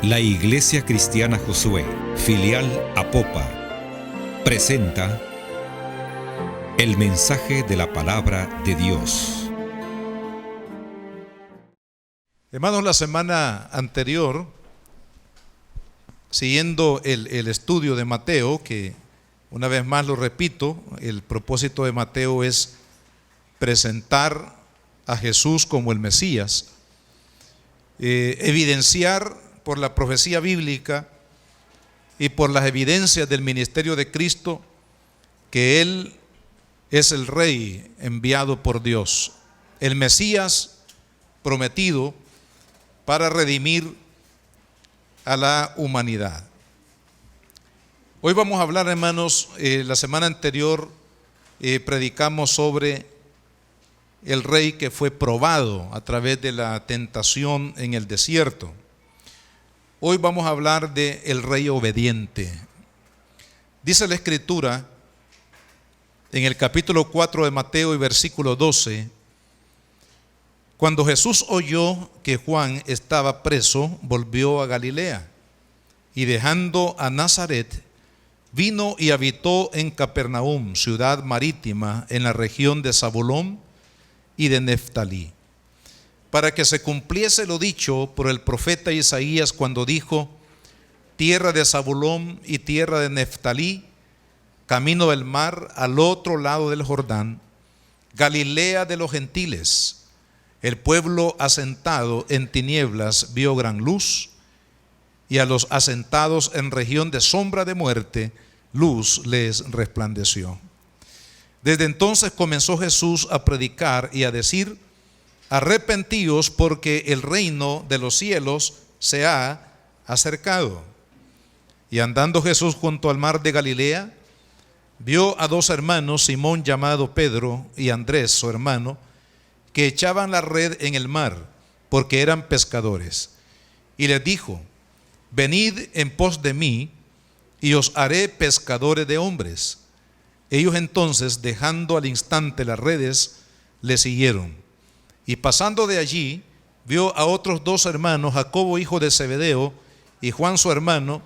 La Iglesia Cristiana Josué, filial Apopa, presenta el mensaje de la palabra de Dios. Hermanos, la semana anterior, siguiendo el estudio de Mateo, que una vez más lo repito, el propósito de Mateo es presentar a Jesús como el Mesías, evidenciar por la profecía bíblica y por las evidencias del ministerio de Cristo que Él es el Rey enviado por Dios, el Mesías prometido para redimir a la humanidad. Hoy vamos a hablar, hermanos, la semana anterior predicamos sobre el Rey que fue probado a través de la tentación en el desierto. Hoy vamos a hablar de el Rey obediente. Dice la Escritura en el capítulo 4 de Mateo y versículo 12: cuando Jesús oyó que Juan estaba preso, volvió a Galilea, y dejando a Nazaret, vino y habitó en Capernaum, ciudad marítima, en la región de Zabulón y de Neftalí, para que se cumpliese lo dicho por el profeta Isaías cuando dijo: tierra de Zabulón y tierra de Neftalí, camino del mar al otro lado del Jordán, Galilea de los gentiles. El pueblo asentado en tinieblas vio gran luz, y a los asentados en región de sombra de muerte, luz les resplandeció. Desde entonces comenzó Jesús a predicar y a decir: arrepentíos, porque el reino de los cielos se ha acercado. Y andando Jesús junto al mar de Galilea, vio a dos hermanos, Simón llamado Pedro y Andrés su hermano, que echaban la red en el mar, porque eran pescadores. Y les dijo: venid en pos de mí, y os haré pescadores de hombres. Ellos entonces, dejando al instante las redes, le siguieron. Y pasando de allí, vio a otros dos hermanos, Jacobo hijo de Zebedeo y Juan su hermano,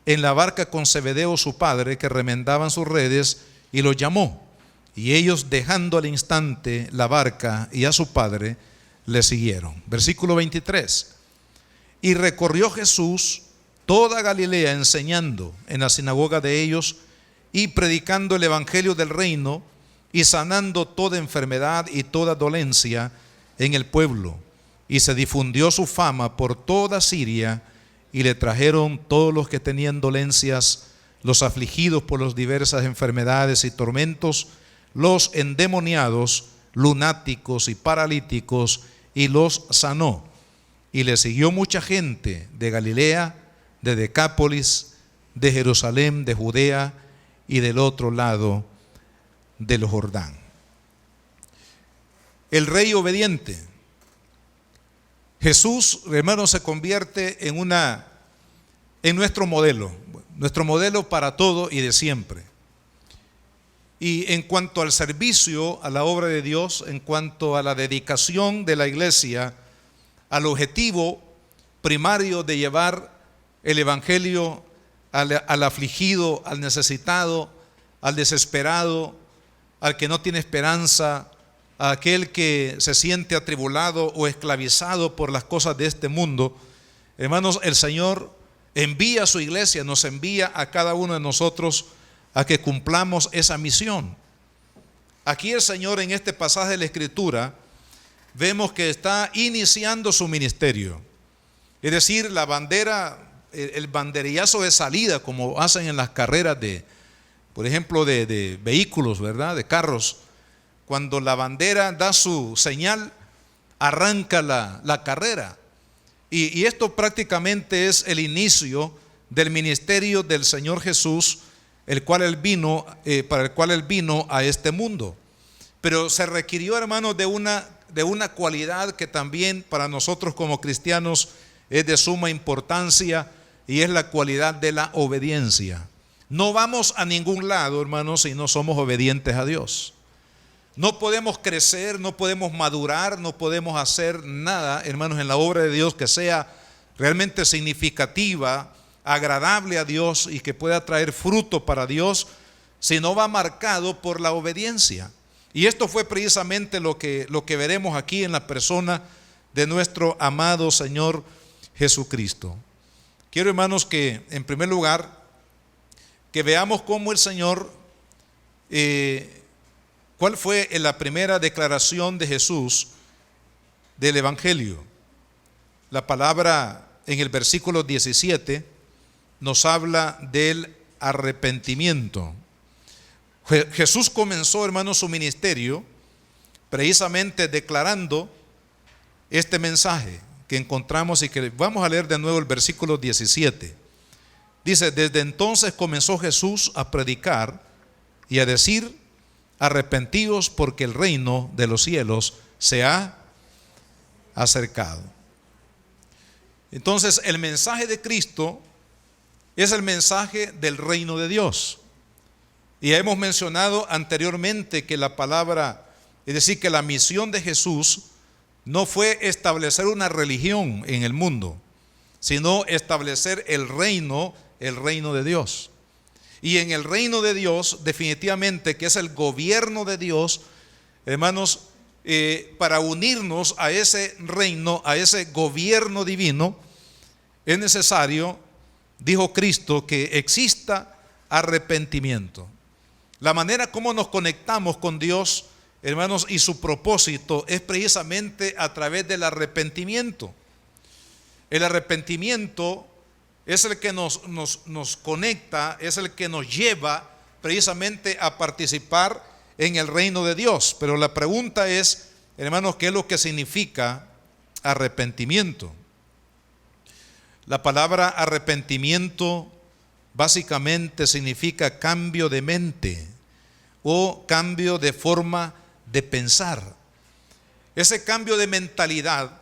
en la barca con Zebedeo su padre, que remendaban sus redes, y los llamó. Y ellos, dejando al instante la barca y a su padre, le siguieron. Versículo 23. Y recorrió Jesús toda Galilea, enseñando en la sinagoga de ellos y predicando el evangelio del reino, y sanando toda enfermedad y toda dolencia en el pueblo. Y se difundió su fama por toda Siria, y le trajeron todos los que tenían dolencias, los afligidos por las diversas enfermedades y tormentos, los endemoniados, lunáticos y paralíticos, y los sanó. Y le siguió mucha gente de Galilea, de Decápolis, de Jerusalén, de Judea y del otro lado del Jordán. El Rey obediente. Jesús, hermanos, se convierte en nuestro modelo para todo y de siempre. Y en cuanto al servicio a la obra de Dios, en cuanto a la dedicación de la iglesia al objetivo primario de llevar el evangelio al afligido, al necesitado, al desesperado, al que no tiene esperanza, a aquel que se siente atribulado o esclavizado por las cosas de este mundo, hermanos, el Señor envía a su iglesia, nos envía a cada uno de nosotros a que cumplamos esa misión. Aquí el Señor, en este pasaje de la Escritura, vemos que está iniciando su ministerio, es decir, la bandera, el banderillazo de salida, como hacen en las carreras por ejemplo, de vehículos, ¿verdad?, de carros. Cuando la bandera da su señal, arranca la carrera. Y esto prácticamente es el inicio del ministerio del Señor Jesús, para el cual Él vino a este mundo. Pero se requirió, hermanos, de una cualidad que también para nosotros como cristianos es de suma importancia, y es la cualidad de la obediencia. No vamos a ningún lado, hermanos, si no somos obedientes a Dios. No podemos crecer, no podemos madurar, no podemos hacer nada, hermanos, en la obra de Dios que sea realmente significativa, agradable a Dios y que pueda traer fruto para Dios, si no va marcado por la obediencia. Y esto fue precisamente lo que veremos aquí en la persona de nuestro amado Señor Jesucristo. Quiero, hermanos, que en primer lugar que veamos cómo el Señor, cuál fue la primera declaración de Jesús del Evangelio. La palabra en el versículo 17 nos habla del arrepentimiento. Jesús comenzó, hermanos, su ministerio precisamente declarando este mensaje que encontramos y que vamos a leer de nuevo el versículo 17. Dice: desde entonces comenzó Jesús a predicar y a decir: arrepentíos, porque el reino de los cielos se ha acercado. Entonces, el mensaje de Cristo es el mensaje del reino de Dios. Y hemos mencionado anteriormente que la palabra, es decir, que la misión de Jesús no fue establecer una religión en el mundo, sino establecer el reino de Dios. Y en el reino de Dios, definitivamente, que es el gobierno de Dios, hermanos, para unirnos a ese reino, a ese gobierno divino, es necesario, dijo Cristo, que exista arrepentimiento. La manera como nos conectamos con Dios, hermanos, y su propósito es precisamente a través del arrepentimiento. El arrepentimiento es el que nos conecta, es el que nos lleva precisamente a participar en el reino de Dios. Pero la pregunta es, hermanos, ¿qué es lo que significa arrepentimiento? La palabra arrepentimiento básicamente significa cambio de mente o cambio de forma de pensar. Ese cambio de mentalidad,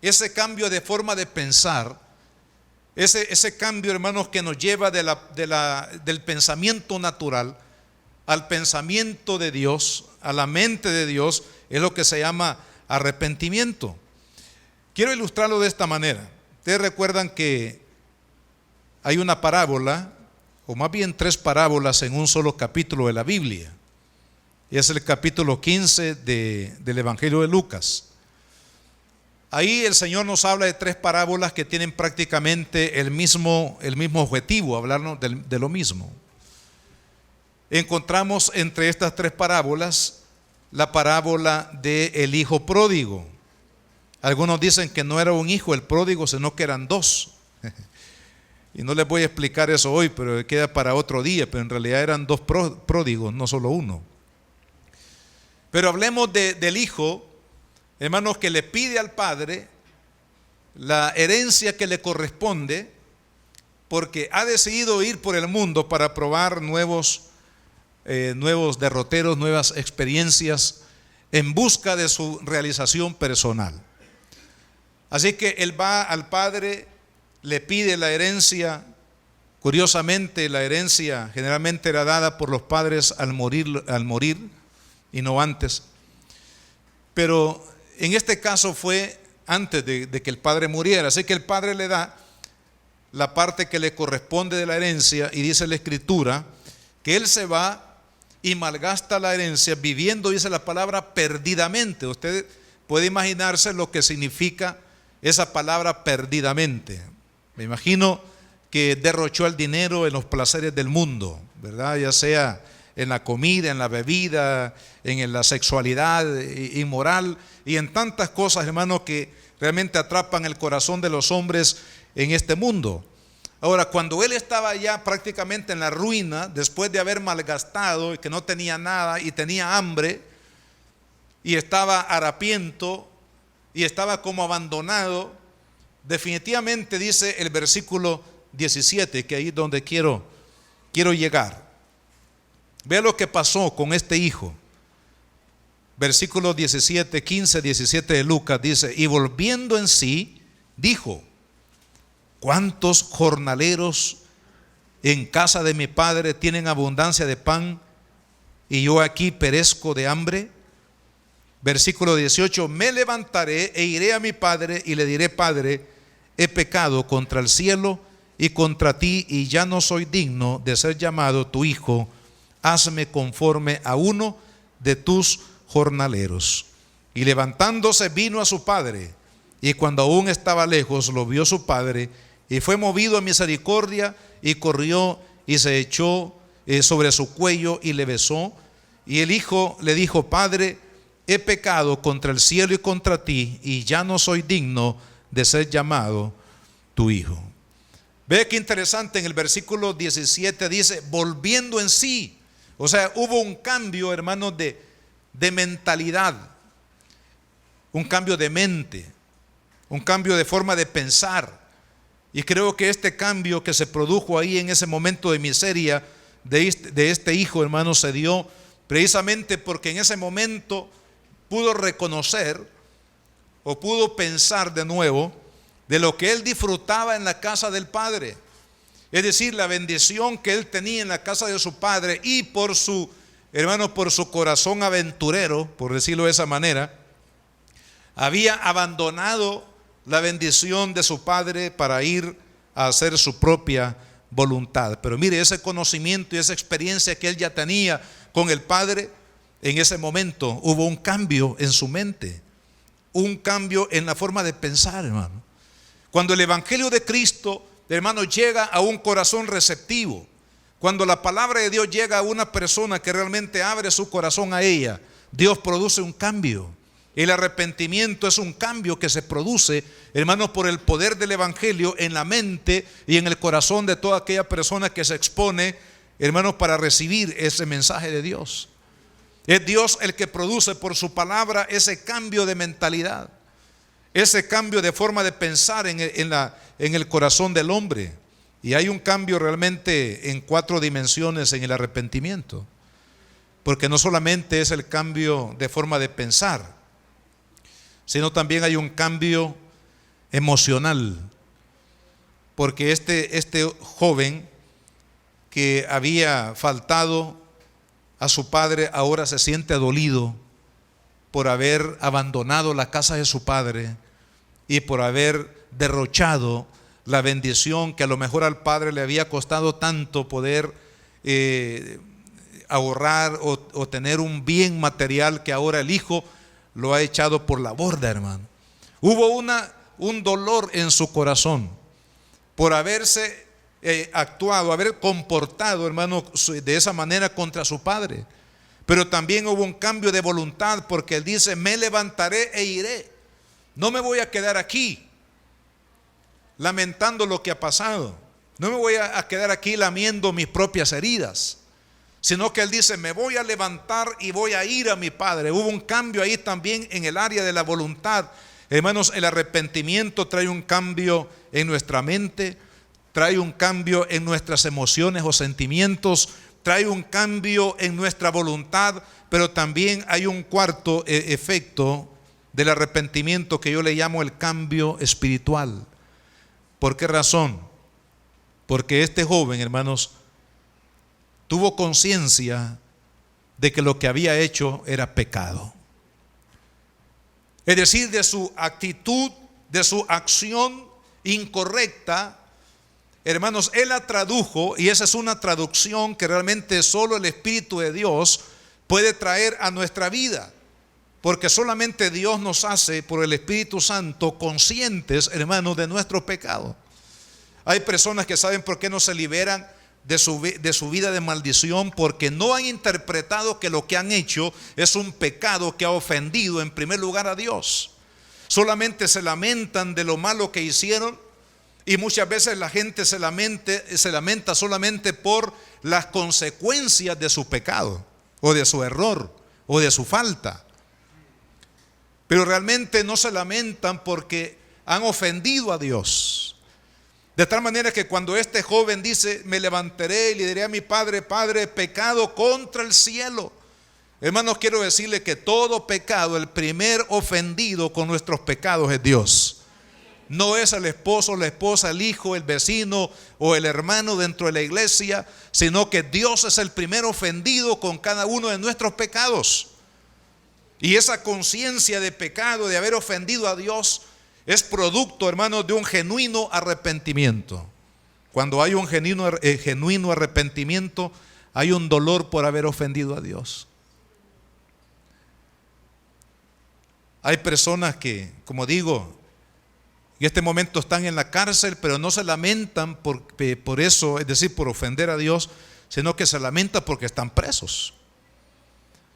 ese cambio de forma de pensar, ese cambio, hermanos, que nos lleva del pensamiento natural al pensamiento de Dios, a la mente de Dios, es lo que se llama arrepentimiento. Quiero ilustrarlo de esta manera. Ustedes recuerdan que hay una parábola, o más bien 3 parábolas en un solo capítulo de la Biblia. Y es el capítulo 15 del Evangelio de Lucas. Ahí el Señor nos habla de 3 parábolas que tienen prácticamente el mismo objetivo, hablarnos de lo mismo. Encontramos entre estas 3 parábolas la parábola del hijo pródigo. Algunos dicen que no era un hijo el pródigo, sino que eran 2. Y no les voy a explicar eso hoy, pero queda para otro día. Pero en realidad eran 2 pródigos, no solo uno. Pero hablemos del hijo, hermanos, que le pide al padre la herencia que le corresponde, porque ha decidido ir por el mundo para probar nuevos derroteros, nuevas experiencias en busca de su realización personal. Así que él va al padre, le pide la herencia. Curiosamente, la herencia generalmente era dada por los padres al morir y no antes. Pero en este caso fue antes de que el padre muriera. Así que el padre le da la parte que le corresponde de la herencia, y dice la Escritura que él se va y malgasta la herencia viviendo, dice la palabra, perdidamente. Usted puede imaginarse lo que significa esa palabra perdidamente. Me imagino que derrochó el dinero en los placeres del mundo, ¿verdad? Ya sea en la comida, en la bebida, en la sexualidad inmoral y en tantas cosas, hermanos, que realmente atrapan el corazón de los hombres en este mundo. Ahora, cuando él estaba ya prácticamente en la ruina, después de haber malgastado y que no tenía nada y tenía hambre y estaba harapiento y estaba como abandonado, definitivamente dice el versículo 17, que ahí es donde quiero llegar. Vea lo que pasó con este hijo. Versículo 17, 15, 17 de Lucas dice: y volviendo en sí, dijo: ¿cuántos jornaleros en casa de mi padre tienen abundancia de pan y yo aquí perezco de hambre? Versículo 18: me levantaré e iré a mi padre y le diré: Padre, he pecado contra el cielo y contra ti, y ya no soy digno de ser llamado tu hijo. Hazme conforme a uno de tus jornaleros. Y levantándose vino a su padre, y cuando aún estaba lejos lo vio su padre, y fue movido a misericordia, y corrió y se echó sobre su cuello y le besó. Y el hijo le dijo: Padre, he pecado contra el cielo y contra ti, y ya no soy digno de ser llamado tu hijo. Ve qué interesante, en el versículo 17 dice: volviendo en sí. O sea, hubo un cambio, hermanos, de mentalidad, un cambio de mente, un cambio de forma de pensar. Y creo que este cambio que se produjo ahí en ese momento de miseria de este hijo, hermanos, se dio precisamente porque en ese momento pudo reconocer o pudo pensar de nuevo de lo que él disfrutaba en la casa del Padre. Es decir, la bendición que él tenía en la casa de su padre, y por su, hermano, por su corazón aventurero, por decirlo de esa manera, había abandonado la bendición de su padre para ir a hacer su propia voluntad. Pero mire, ese conocimiento y esa experiencia que él ya tenía con el Padre, en ese momento hubo un cambio en su mente, un cambio en la forma de pensar, hermano. Cuando el Evangelio de Cristo, hermano, llega a un corazón receptivo, cuando la palabra de Dios llega a una persona que realmente abre su corazón a ella, Dios produce un cambio. El arrepentimiento es un cambio que se produce, hermanos, por el poder del Evangelio en la mente y en el corazón de toda aquella persona que se expone, hermanos, para recibir ese mensaje de Dios. Es Dios el que produce por su palabra ese cambio de mentalidad, ese cambio de forma de pensar en el corazón del hombre. Y hay un cambio realmente en 4 dimensiones en el arrepentimiento, porque no solamente es el cambio de forma de pensar, sino también hay un cambio emocional, porque este joven que había faltado a su padre ahora se siente dolido por haber abandonado la casa de su padre y por haber derrochado la bendición que a lo mejor al padre le había costado tanto poder ahorrar o tener un bien material que ahora el hijo lo ha echado por la borda, hermano. Hubo un dolor en su corazón por haberse actuado, haber comportado, hermano, de esa manera contra su padre. Pero también hubo un cambio de voluntad, porque él dice: me levantaré e iré. No me voy a quedar aquí lamentando lo que ha pasado. No me voy a quedar aquí lamiendo mis propias heridas, sino que él dice: me voy a levantar y voy a ir a mi padre. Hubo un cambio ahí también en el área de la voluntad. Hermanos, el arrepentimiento trae un cambio en nuestra mente, trae un cambio en nuestras emociones o sentimientos, trae un cambio en nuestra voluntad, pero también hay un cuarto efecto del arrepentimiento que yo le llamo el cambio espiritual. ¿Por qué razón? Porque este joven, hermanos, tuvo conciencia de que lo que había hecho era pecado. Es decir, de su actitud, de su acción incorrecta, hermanos, él la tradujo, y esa es una traducción que realmente solo el Espíritu de Dios puede traer a nuestra vida, porque solamente Dios nos hace por el Espíritu Santo conscientes, hermanos, de nuestro pecado. Hay personas que saben por qué no se liberan de su vida de maldición, porque no han interpretado que lo que han hecho es un pecado que ha ofendido en primer lugar a Dios. Solamente se lamentan de lo malo que hicieron, y muchas veces la gente se lamenta solamente por las consecuencias de su pecado o de su error o de su falta, pero realmente no se lamentan porque han ofendido a Dios. De tal manera que cuando este joven dice: me levantaré y le diré a mi padre: Padre, he pecado contra el cielo. Hermanos, quiero decirle que todo pecado, el primer ofendido con nuestros pecados es Dios. No es el esposo, la esposa, el hijo, el vecino o el hermano dentro de la iglesia, sino que Dios es el primer ofendido con cada uno de nuestros pecados. Y esa conciencia de pecado, de haber ofendido a Dios, es producto, hermanos, de un genuino arrepentimiento. Cuando hay un genuino arrepentimiento, hay un dolor por haber ofendido a Dios. Hay personas que, como digo, en este momento están en la cárcel, pero no se lamentan por eso, es decir, por ofender a Dios, sino que se lamentan porque están presos.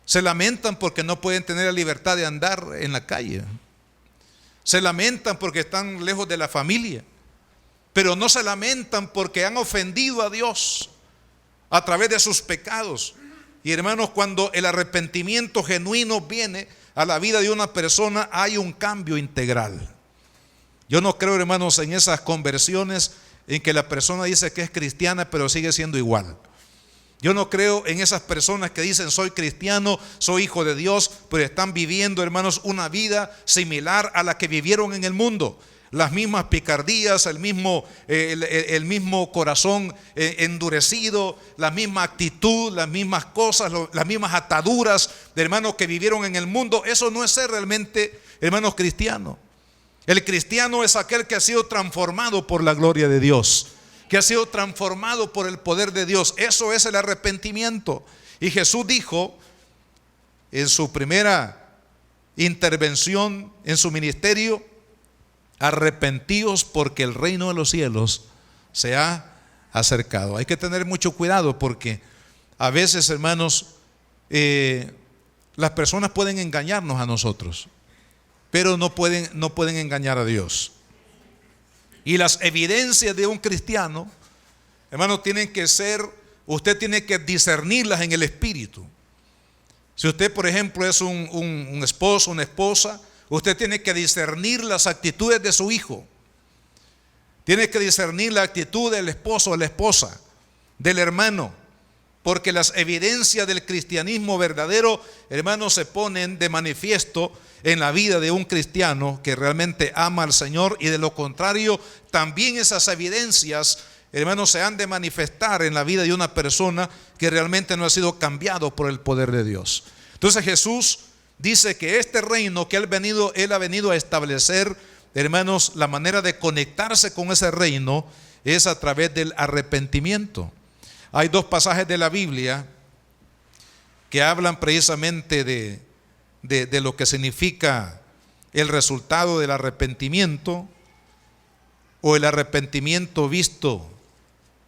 Se lamentan porque no pueden tener la libertad de andar en la calle. Se lamentan porque están lejos de la familia. Pero no se lamentan porque han ofendido a Dios a través de sus pecados. Y hermanos, cuando el arrepentimiento genuino viene a la vida de una persona, hay un cambio integral. Yo no creo, hermanos, en esas conversiones en que la persona dice que es cristiana pero sigue siendo igual. Yo no creo en esas personas que dicen soy cristiano, soy hijo de Dios, pero están viviendo, hermanos, una vida similar a la que vivieron en el mundo. Las mismas picardías, el mismo corazón endurecido, la misma actitud, las mismas cosas, las mismas ataduras de hermanos que vivieron en el mundo. Eso no es ser realmente, hermanos, cristiano. El cristiano es aquel que ha sido transformado por la gloria de Dios, que ha sido transformado por el poder de Dios. Eso es el arrepentimiento. Y Jesús dijo en su primera intervención en su ministerio: arrepentíos porque el reino de los cielos se ha acercado. Hay que tener mucho cuidado porque a veces, hermanos, las personas pueden engañarnos a nosotros, pero no pueden engañar a Dios. Y las evidencias de un cristiano, hermano, tienen que ser, usted tiene que discernirlas en el espíritu. Si usted, por ejemplo, es un esposo, una esposa, usted tiene que discernir las actitudes de su hijo. Tiene que discernir la actitud del esposo o la esposa, del hermano. Porque las evidencias del cristianismo verdadero, hermanos, se ponen de manifiesto en la vida de un cristiano que realmente ama al Señor, y de lo contrario, también esas evidencias, hermanos, se han de manifestar en la vida de una persona que realmente no ha sido cambiado por el poder de Dios. Entonces Jesús dice que este reino que Él ha venido a establecer, hermanos, la manera de conectarse con ese reino es a través del arrepentimiento. Hay dos pasajes de la Biblia que hablan precisamente de lo que significa el resultado del arrepentimiento, o el arrepentimiento visto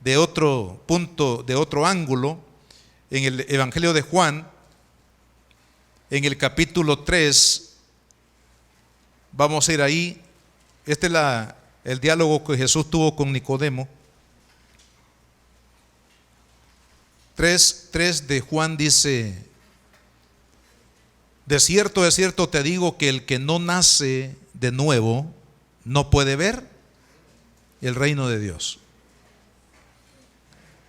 de otro punto, de otro ángulo. En el Evangelio de Juan, en el capítulo 3, vamos a ir ahí. Este es el diálogo que Jesús tuvo con Nicodemo. 3 de Juan dice: de cierto te digo que el que no nace de nuevo no puede ver el reino de Dios.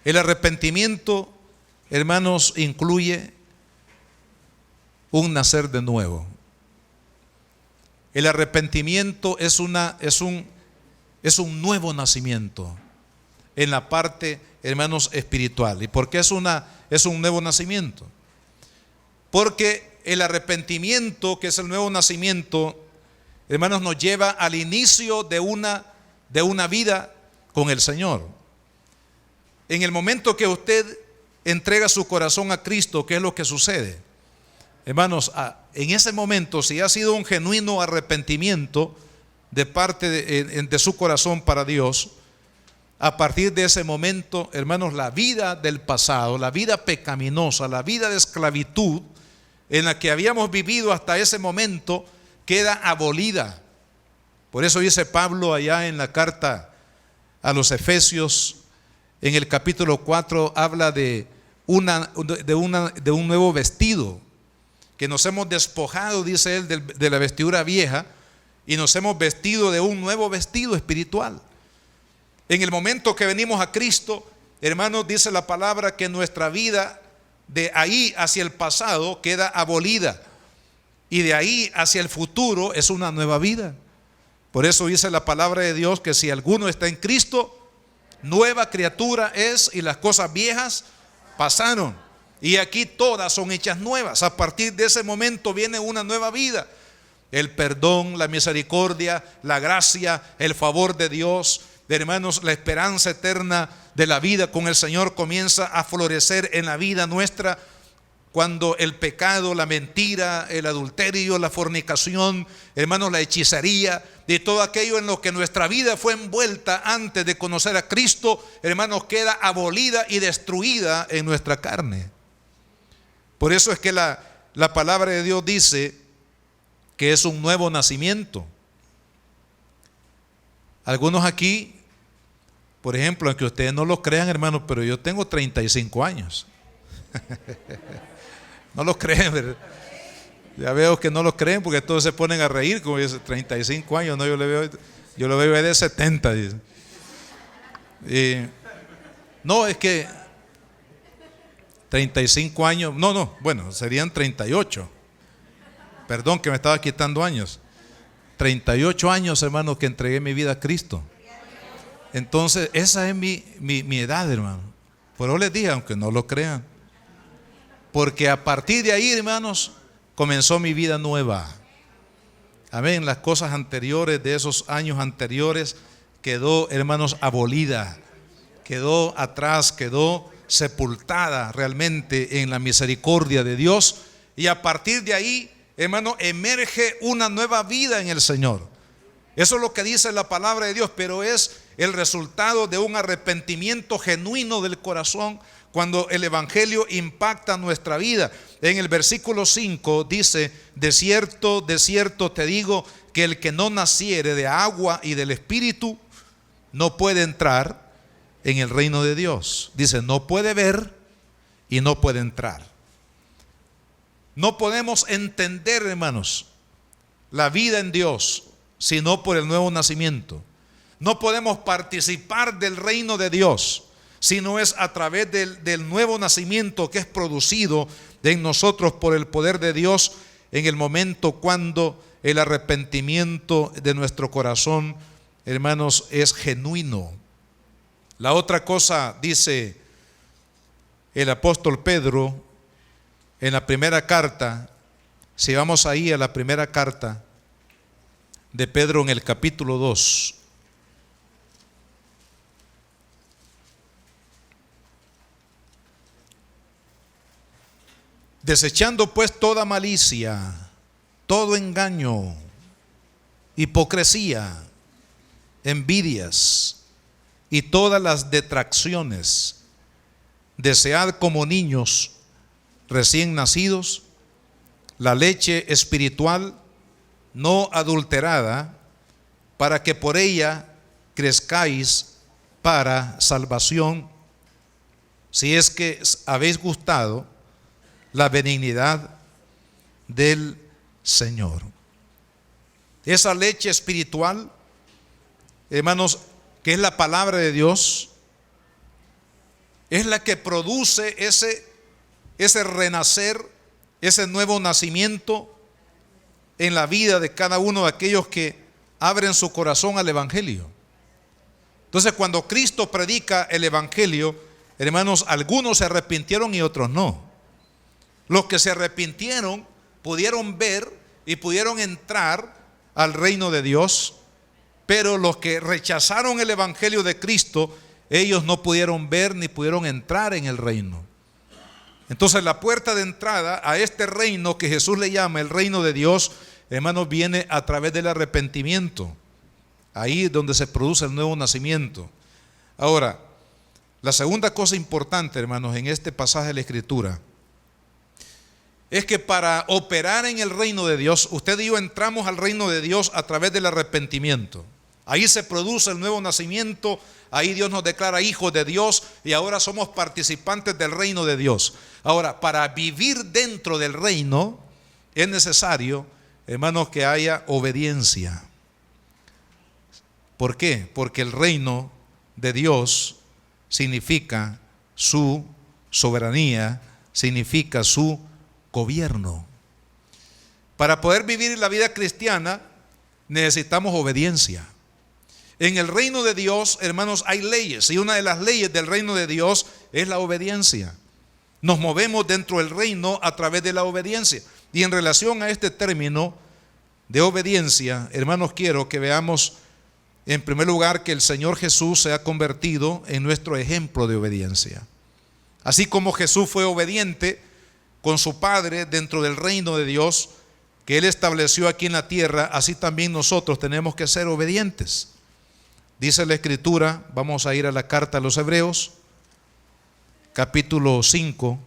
El arrepentimiento, hermanos, incluye un nacer de nuevo. El arrepentimiento es un nuevo nacimiento en la parte, hermanos, espiritual. ¿Y por qué es un nuevo nacimiento? Porque el arrepentimiento, que es el nuevo nacimiento, hermanos, nos lleva al inicio de una vida con el Señor. En el momento que usted entrega su corazón a Cristo, ¿qué es lo que sucede? Hermanos, en ese momento, si ha sido un genuino arrepentimiento de parte de su corazón para Dios, a partir de ese momento, hermanos, la vida del pasado, la vida pecaminosa, la vida de esclavitud en la que habíamos vivido hasta ese momento, queda abolida. Por eso dice Pablo allá en la carta a los Efesios, en el capítulo 4, habla de un nuevo vestido, que nos hemos despojado, dice él, de la vestidura vieja, y nos hemos vestido de un nuevo vestido espiritual. En el momento que venimos a Cristo, hermanos, dice la palabra que nuestra vida de ahí hacia el pasado queda abolida, y de ahí hacia el futuro es una nueva vida. Por eso dice la palabra de Dios que si alguno está en Cristo, nueva criatura es, y las cosas viejas pasaron, y aquí todas son hechas nuevas. A partir de ese momento viene una nueva vida. el perdón, la misericordia, la gracia, el favor de Dios, hermanos, la esperanza eterna de la vida con el Señor comienza a florecer en la vida nuestra cuando el pecado, la mentira, el adulterio, la fornicación, hermanos, la hechicería y todo aquello en lo que nuestra vida fue envuelta antes de conocer a Cristo, hermanos, queda abolida y destruida en nuestra carne. Por eso es que la palabra de Dios dice que es un nuevo nacimiento. Algunos aquí, por ejemplo, aunque ustedes no lo crean, hermanos, pero yo tengo 35 años. No lo creen, ¿verdad? Ya veo que no lo creen porque todos se ponen a reír, como dice, 35 años, no, yo lo veo de 70, dice. No, es que 35 años, bueno, serían 38. Perdón que me estaba quitando años. 38 años, hermano, que entregué mi vida a Cristo. Entonces, esa es mi edad, hermano. Por eso les dije, aunque no lo crean. Porque a partir de ahí, hermanos, comenzó mi vida nueva. Amén. Las cosas anteriores, de esos años anteriores, quedó, hermanos, abolida. Quedó atrás, quedó sepultada realmente en la misericordia de Dios. Y a partir de ahí, hermano, emerge una nueva vida en el Señor. Eso es lo que dice la palabra de Dios, pero es el resultado de un arrepentimiento genuino del corazón cuando el evangelio impacta nuestra vida. En el versículo 5 dice: de cierto te digo que el que no naciere de agua y del Espíritu no puede entrar en el reino de Dios. Dice, no puede ver y no puede entrar. No podemos entender, hermanos, la vida en Dios sino por el nuevo nacimiento. No podemos participar del reino de Dios si no es a través del nuevo nacimiento que es producido en nosotros por el poder de Dios en el momento cuando el arrepentimiento de nuestro corazón, hermanos, es genuino. La otra cosa, dice el apóstol Pedro en la primera carta, si vamos ahí a la primera carta de Pedro en el capítulo 2. Desechando pues toda malicia, todo engaño, hipocresía, envidias y todas las detracciones, desead como niños recién nacidos la leche espiritual no adulterada, para que por ella crezcáis para salvación, si es que habéis gustado la benignidad del Señor. Esa leche espiritual, hermanos, que es la palabra de Dios, es la que produce ese renacer, ese nuevo nacimiento en la vida de cada uno de aquellos que abren su corazón al evangelio. Entonces, cuando Cristo predica el evangelio, hermanos, algunos se arrepintieron y otros no. Los que se arrepintieron pudieron ver y pudieron entrar al reino de Dios, pero los que rechazaron el evangelio de Cristo, ellos no pudieron ver ni pudieron entrar en el reino. Entonces, la puerta de entrada a este reino que Jesús le llama el reino de Dios, hermanos, viene a través del arrepentimiento. Ahí es donde se produce el nuevo nacimiento. Ahora, la segunda cosa importante, hermanos, en este pasaje de la Escritura, es que para operar en el reino de Dios, usted y yo entramos al reino de Dios a través del arrepentimiento. Ahí se produce el nuevo nacimiento, ahí Dios nos declara hijos de Dios y ahora somos participantes del reino de Dios. Ahora, para vivir dentro del reino es necesario, hermanos, que haya obediencia. ¿Por qué? Porque el reino de Dios significa su soberanía, significa su gobierno. Para poder vivir la vida cristiana necesitamos obediencia. En el reino de Dios, hermanos, hay leyes, y una de las leyes del reino de Dios es la obediencia. Nos movemos dentro del reino a través de la obediencia. Y en relación a este término, de obediencia, hermanos, quiero que veamos en primer lugar que el Señor Jesús se ha convertido en nuestro ejemplo de obediencia. Así como Jesús fue obediente con su Padre dentro del reino de Dios que Él estableció aquí en la tierra, así también nosotros tenemos que ser obedientes. Dice la Escritura, vamos a ir a la carta a los Hebreos, capítulo 5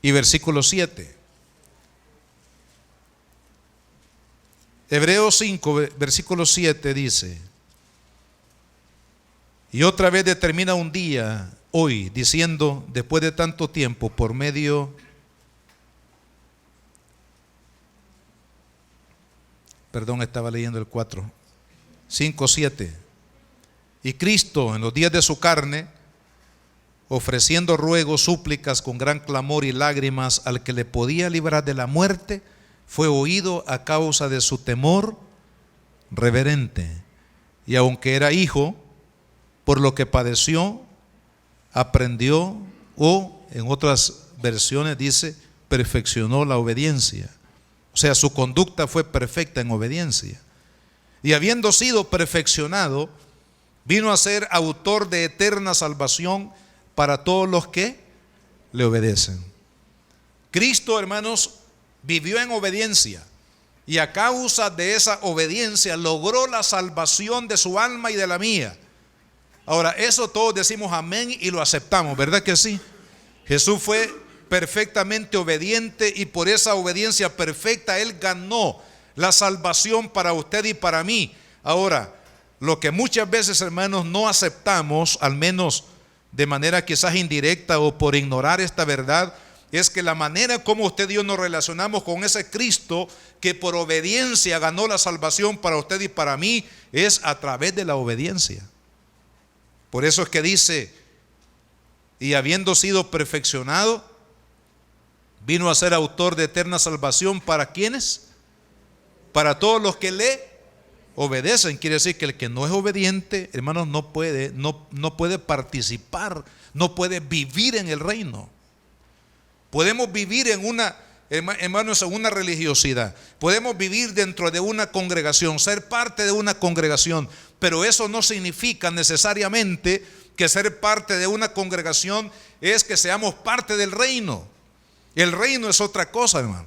y versículo 7. Hebreos 5, versículo 7 dice: y otra vez determina un día, hoy, diciendo, después de tanto tiempo, por medio estaba leyendo el 4, 5, 7. Y Cristo en los días de su carne, ofreciendo ruegos, súplicas con gran clamor y lágrimas al que le podía librar de la muerte, fue oído a causa de su temor reverente. Y aunque era hijo, por lo que padeció, aprendió, o en otras versiones dice, perfeccionó la obediencia. O sea, su conducta fue perfecta en obediencia. Y habiendo sido perfeccionado, vino a ser autor de eterna salvación para todos los que le obedecen. Cristo, hermanos, vivió en obediencia y a causa de esa obediencia logró la salvación de su alma y de la mía. Ahora, eso todos decimos amén y lo aceptamos, ¿verdad que sí? Jesús fue perfectamente obediente y por esa obediencia perfecta Él ganó la salvación para usted y para mí. Ahora, lo que muchas veces, hermanos, no aceptamos, al menos de manera quizás indirecta o por ignorar esta verdad, es que la manera como usted y yo nos relacionamos con ese Cristo que por obediencia ganó la salvación para usted y para mí es a través de la obediencia. Por eso es que dice, y habiendo sido perfeccionado, vino a ser autor de eterna salvación para ¿quiénes? Para todos los que le obedecen. Quiere decir que el que no es obediente, hermanos, no puede participar, no puede vivir en el reino. Podemos vivir en una, hermanos, en una religiosidad. Podemos vivir dentro de una congregación, ser parte de una congregación, pero eso no significa necesariamente que ser parte de una congregación es que seamos parte del reino. El reino es otra cosa, hermano.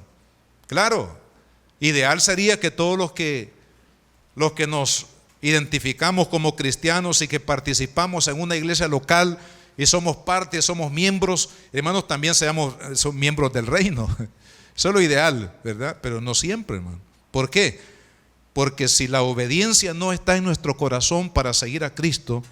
Claro, ideal sería que todos los que nos identificamos como cristianos y que participamos en una iglesia local y somos parte, somos miembros, hermanos, también son miembros del reino. Eso es lo ideal, ¿verdad? Pero no siempre, hermano. ¿Por qué? Porque si la obediencia no está en nuestro corazón para seguir a Cristo,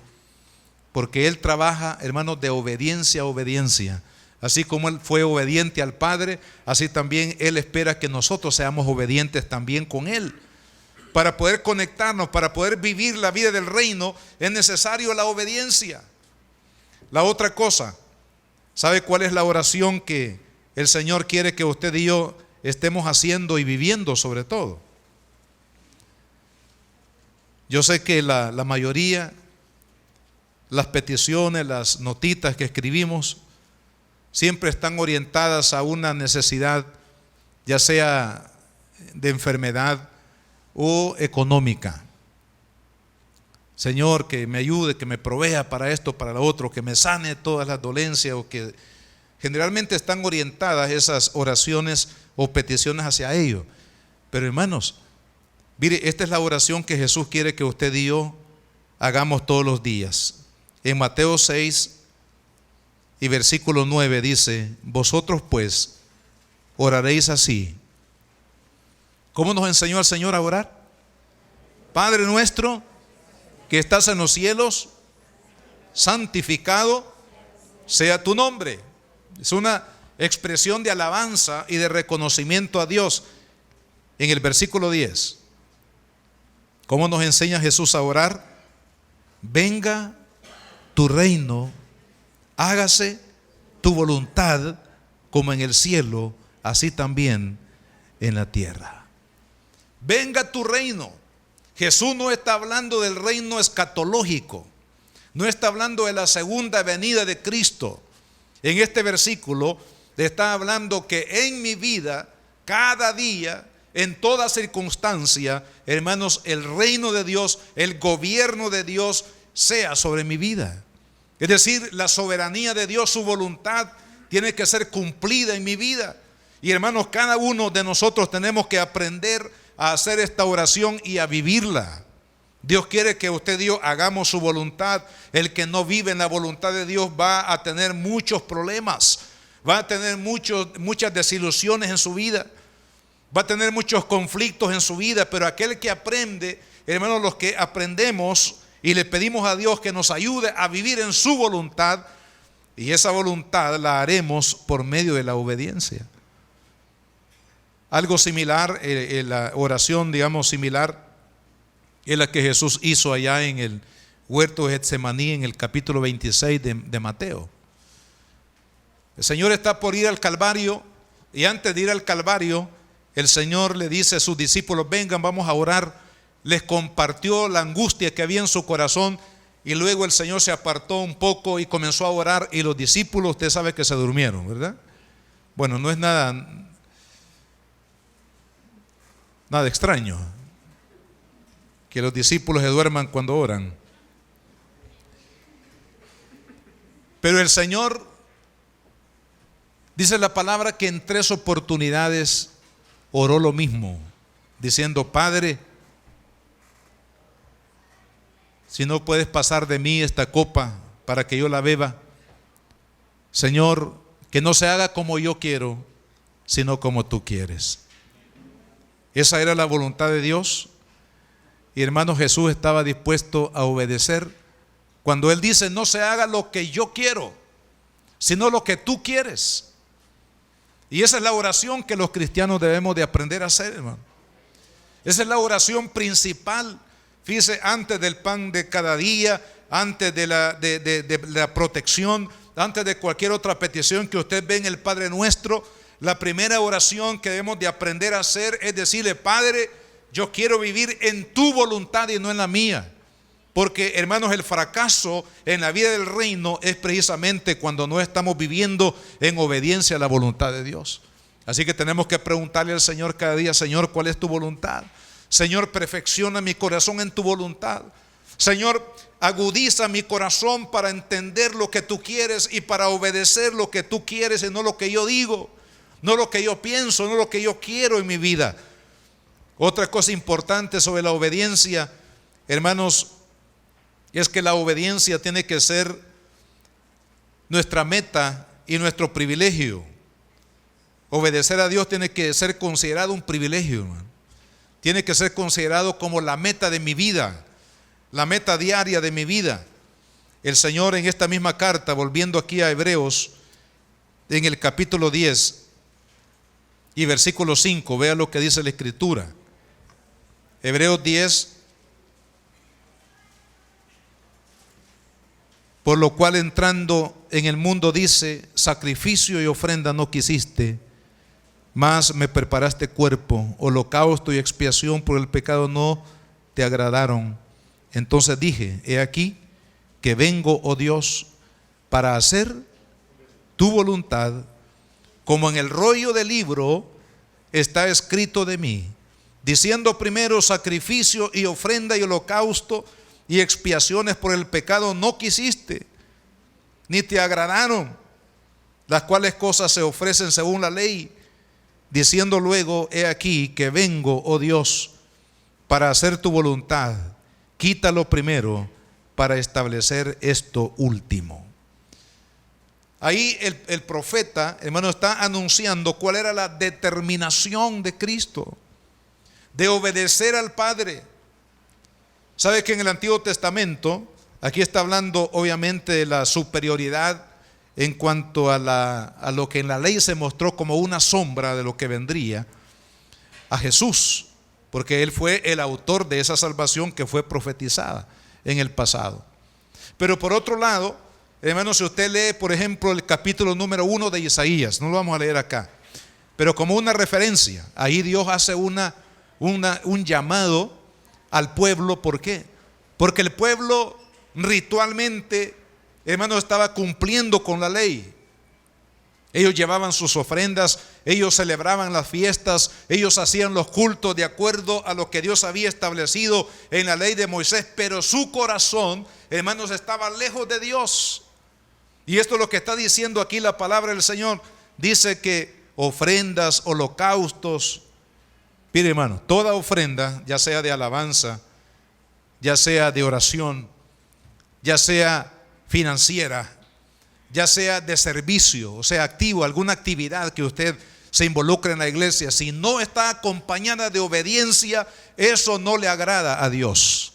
porque Él trabaja, hermanos, de obediencia a obediencia. Así como Él fue obediente al Padre, así también Él espera que nosotros seamos obedientes también con Él. Para poder conectarnos, para poder vivir la vida del reino, es necesario la obediencia. La otra cosa, ¿sabe cuál es la oración que el Señor quiere que usted y yo estemos haciendo y viviendo sobre todo? Yo sé que la mayoría, las peticiones, las notitas que escribimos, siempre están orientadas a una necesidad, ya sea de enfermedad o económica. Señor, que me ayude, que me provea para esto, para lo otro, que me sane todas las dolencias, o que generalmente están orientadas esas oraciones o peticiones hacia ello. Pero hermanos, mire, esta es la oración que Jesús quiere que usted y yo hagamos todos los días. En Mateo 6 y versículo 9 dice: vosotros pues oraréis así. ¿Cómo nos enseñó el Señor a orar? Padre nuestro que estás en los cielos, santificado sea tu nombre. Es una expresión de alabanza y de reconocimiento a Dios. En el versículo 10, ¿cómo nos enseña Jesús a orar? Venga tu reino, hágase tu voluntad como en el cielo, así también en la tierra. Venga tu reino. Jesús no está hablando del reino escatológico, no está hablando de la segunda venida de Cristo. En este versículo le está hablando que en mi vida, cada día, en toda circunstancia, hermanos, el reino de Dios, el gobierno de Dios sea sobre mi vida. Es decir, la soberanía de Dios, su voluntad tiene que ser cumplida en mi vida. Y hermanos, cada uno de nosotros tenemos que aprender a hacer esta oración y a vivirla. Dios quiere que usted y yo hagamos su voluntad. El que no vive en la voluntad de Dios va a tener muchos problemas, va a tener muchas desilusiones en su vida, va a tener muchos conflictos en su vida. Pero aquel que aprende, hermanos, los que aprendemos y le pedimos a Dios que nos ayude a vivir en su voluntad, y esa voluntad la haremos por medio de la obediencia. Algo similar, la oración, digamos, similar, es la que Jesús hizo allá en el huerto de Getsemaní, en el capítulo 26 de Mateo. El Señor está por ir al Calvario, y antes de ir al Calvario, el Señor le dice a sus discípulos: vengan, vamos a orar. Les compartió la angustia que había en su corazón, y luego el Señor se apartó un poco y comenzó a orar, y los discípulos, usted sabe que se durmieron, ¿verdad? Bueno, no es nada extraño que los discípulos se duerman cuando oran. Pero el Señor, dice la palabra, que en 3 oportunidades oró lo mismo, diciendo: Padre, si no puedes pasar de mí esta copa para que yo la beba, Señor, que no se haga como yo quiero, sino como tú quieres. Esa era la voluntad de Dios. Y hermano, Jesús estaba dispuesto a obedecer cuando Él dice: no se haga lo que yo quiero, sino lo que tú quieres. Y esa es la oración que los cristianos debemos de aprender a hacer, hermano. Esa es la oración principal. Fíjese, antes del pan de cada día, antes de la protección, antes de cualquier otra petición que usted ve en el Padre Nuestro, la primera oración que debemos de aprender a hacer es decirle: Padre, yo quiero vivir en tu voluntad y no en la mía. Porque, hermanos, el fracaso en la vida del reino es precisamente cuando no estamos viviendo en obediencia a la voluntad de Dios. Así que tenemos que preguntarle al Señor cada día: Señor, ¿cuál es tu voluntad? Señor, perfecciona mi corazón en tu voluntad. Señor, agudiza mi corazón para entender lo que tú quieres y para obedecer lo que tú quieres, y no lo que yo digo, no lo que yo pienso, no lo que yo quiero en mi vida. Otra cosa importante sobre la obediencia, hermanos, es que la obediencia tiene que ser nuestra meta y nuestro privilegio. Obedecer a Dios tiene que ser considerado un privilegio, hermano. Tiene que ser considerado como la meta de mi vida, la meta diaria de mi vida. El Señor, en esta misma carta, volviendo aquí a Hebreos, en el capítulo 10 y versículo 5, vea lo que dice la Escritura. Hebreos 10: por lo cual, entrando en el mundo, dice: sacrificio y ofrenda no quisiste, mas me preparaste cuerpo. Holocausto y expiación por el pecado no te agradaron. Entonces dije: he aquí que vengo, oh Dios, para hacer tu voluntad, como en el rollo del libro está escrito de mí, diciendo: primero sacrificio y ofrenda y holocausto y expiaciones por el pecado no quisiste, ni te agradaron, las cuales cosas se ofrecen según la ley, diciendo luego: he aquí que vengo, oh Dios, para hacer tu voluntad. Quítalo primero para establecer esto último. Ahí el profeta, hermano, está anunciando cuál era la determinación de Cristo de obedecer al Padre. ¿Sabe que en el Antiguo Testamento, aquí está hablando obviamente de la superioridad en cuanto a lo que en la ley se mostró como una sombra de lo que vendría a Jesús, porque Él fue el autor de esa salvación que fue profetizada en el pasado? Pero por otro lado, hermano, si usted lee, por ejemplo, el capítulo número 1 de Isaías, no lo vamos a leer acá, pero como una referencia, ahí Dios hace un llamado al pueblo. ¿Por qué? Porque el pueblo ritualmente, hermano, estaba cumpliendo con la ley. Ellos llevaban sus ofrendas, ellos celebraban las fiestas, ellos hacían los cultos de acuerdo a lo que Dios había establecido en la ley de Moisés, pero su corazón, hermanos, estaba lejos de Dios. Y esto es lo que está diciendo aquí la palabra del Señor. Dice que ofrendas, holocaustos, mire hermano, toda ofrenda, ya sea de alabanza, ya sea de oración, ya sea financiera, ya sea de servicio, o sea activo, alguna actividad que usted se involucre en la iglesia, si no está acompañada de obediencia, eso no le agrada a Dios.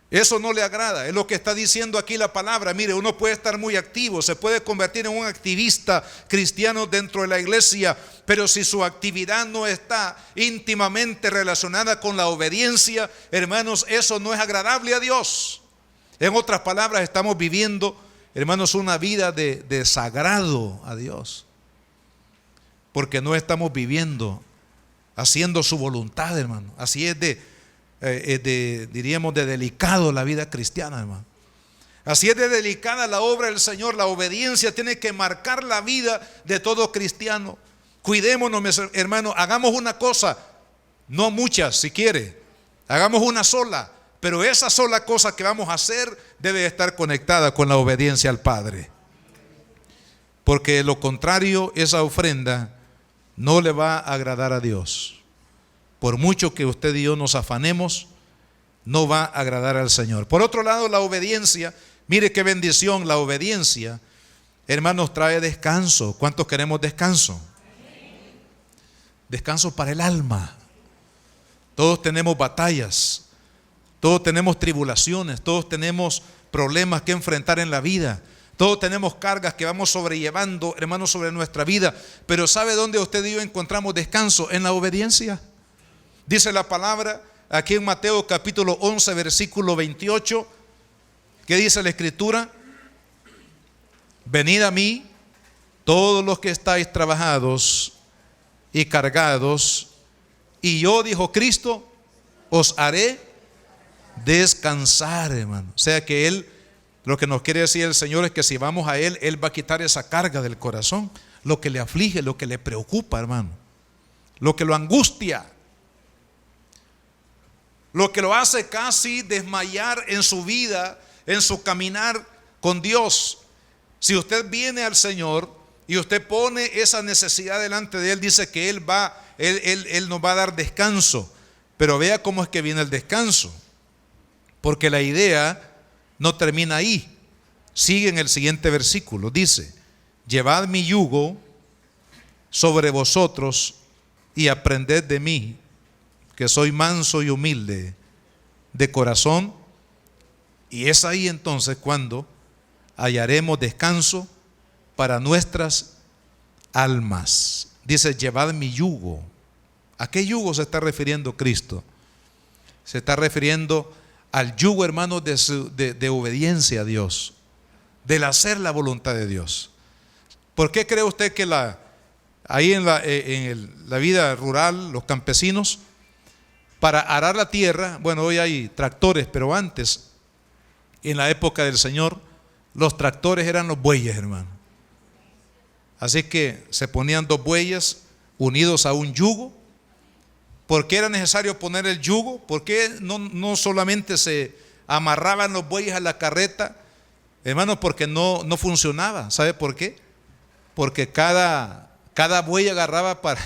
Eso no le agrada, es lo que está diciendo aquí la palabra. Mire, uno puede estar muy activo, se puede convertir en un activista cristiano dentro de la iglesia, pero si su actividad no está íntimamente relacionada con la obediencia, hermanos, eso no es agradable a Dios. En otras palabras, estamos viviendo, hermanos, una vida de sagrado a Dios, porque no estamos viviendo haciendo su voluntad, hermano. Así es diríamos de delicado la vida cristiana, hermano. Así es de delicada la obra del Señor. La obediencia tiene que marcar la vida de todo cristiano. Cuidémonos, hermano, hagamos una cosa, no muchas si quiere, hagamos una sola, pero esa sola cosa que vamos a hacer debe estar conectada con la obediencia al Padre, porque de lo contrario esa ofrenda no le va a agradar a Dios. Por mucho que usted y yo nos afanemos, no va a agradar al Señor. Por otro lado, la obediencia, mire qué bendición, la obediencia, hermanos, trae descanso. ¿Cuántos queremos descanso? Descanso para el alma. Todos tenemos batallas, todos tenemos tribulaciones, todos tenemos problemas que enfrentar en la vida. Todos tenemos cargas que vamos sobrellevando, hermanos, sobre nuestra vida. Pero ¿sabe dónde usted y yo encontramos descanso? En la obediencia. Dice la palabra aquí en Mateo capítulo 11 versículo 28, ¿qué dice la escritura? Venid a mí todos los que estáis trabajados y cargados, y yo, dijo Cristo, os haré descansar, hermano. O sea que Él, lo que nos quiere decir el Señor es que si vamos a Él, Él va a quitar esa carga del corazón, lo que le aflige, lo que le preocupa, hermano, lo que lo angustia, lo que lo hace casi desmayar en su vida, en su caminar con Dios. Si usted viene al Señor y usted pone esa necesidad delante de Él, dice que Él nos va a dar descanso. Pero vea cómo es que viene el descanso, porque la idea no termina ahí. Sigue en el siguiente versículo, dice: llevad mi yugo sobre vosotros y aprended de mí, que soy manso y humilde de corazón, y es ahí entonces cuando hallaremos descanso para nuestras almas. Dice: llevad mi yugo. ¿A qué yugo se está refiriendo Cristo? Se está refiriendo al yugo, hermano, de obediencia a Dios, del hacer la voluntad de Dios. ¿Por qué cree usted que ahí en la vida rural, los campesinos, para arar la tierra, bueno, hoy hay tractores, pero antes, en la época del Señor, los tractores eran los bueyes, hermano. Así que se ponían dos bueyes unidos a un yugo. ¿Por qué era necesario poner el yugo? ¿Por qué no solamente se amarraban los bueyes a la carreta? Hermano, porque no funcionaba. ¿Sabe por qué? Porque cada buey agarraba para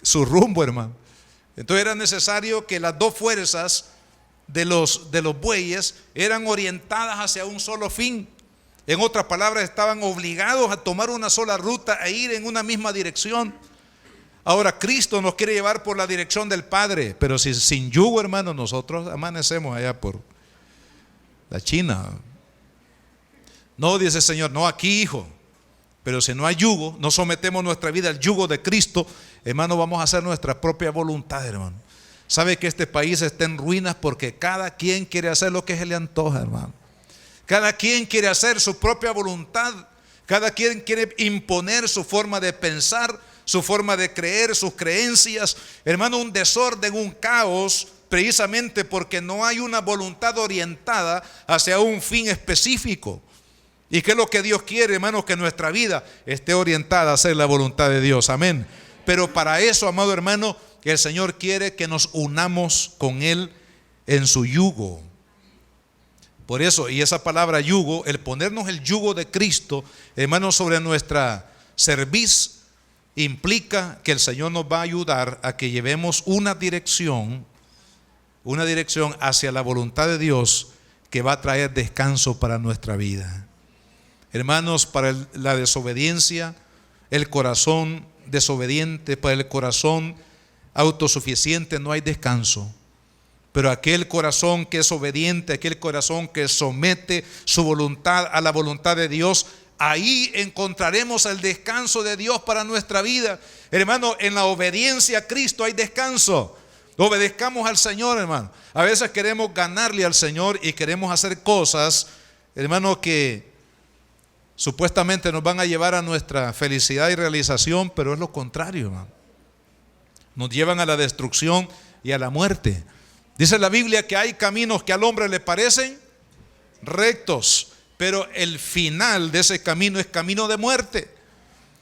su rumbo, hermano. Entonces era necesario que las dos fuerzas de los bueyes eran orientadas hacia un solo fin. En otras palabras, estaban obligados a tomar una sola ruta e ir en una misma dirección. Ahora, Cristo nos quiere llevar por la dirección del Padre, pero si sin yugo, hermano, nosotros amanecemos allá por la China. No, dice el Señor, no aquí, hijo. Pero si no hay yugo, no sometemos nuestra vida al yugo de Cristo, hermano, vamos a hacer nuestra propia voluntad, hermano. Sabe que este país está en ruinas porque cada quien quiere hacer lo que se le antoja, hermano. Cada quien quiere hacer su propia voluntad. Cada quien quiere imponer su forma de pensar, su forma de creer, sus creencias. Hermano, un desorden, un caos, precisamente porque no hay una voluntad orientada hacia un fin específico. ¿Y qué es lo que Dios quiere, hermanos? Que nuestra vida esté orientada a hacer la voluntad de Dios. Amén. Pero para eso, amado hermano, que el Señor quiere que nos unamos con Él en su yugo. Por eso, y esa palabra yugo, el ponernos el yugo de Cristo, hermanos, sobre nuestra cerviz, implica que el Señor nos va a ayudar a que llevemos una dirección hacia la voluntad de Dios que va a traer descanso para nuestra vida. Hermanos, para la desobediencia, el corazón desobediente, para el corazón autosuficiente no hay descanso. Pero aquel corazón que es obediente, aquel corazón que somete su voluntad a la voluntad de Dios, ahí encontraremos el descanso de Dios para nuestra vida. Hermano, en la obediencia a Cristo hay descanso. Obedezcamos al Señor, hermano. A veces queremos ganarle al Señor y queremos hacer cosas, hermano, que supuestamente nos van a llevar a nuestra felicidad y realización, pero es lo contrario, hermano. Nos llevan a la destrucción y a la muerte. Dice la Biblia que hay caminos que al hombre le parecen rectos, pero el final de ese camino es camino de muerte.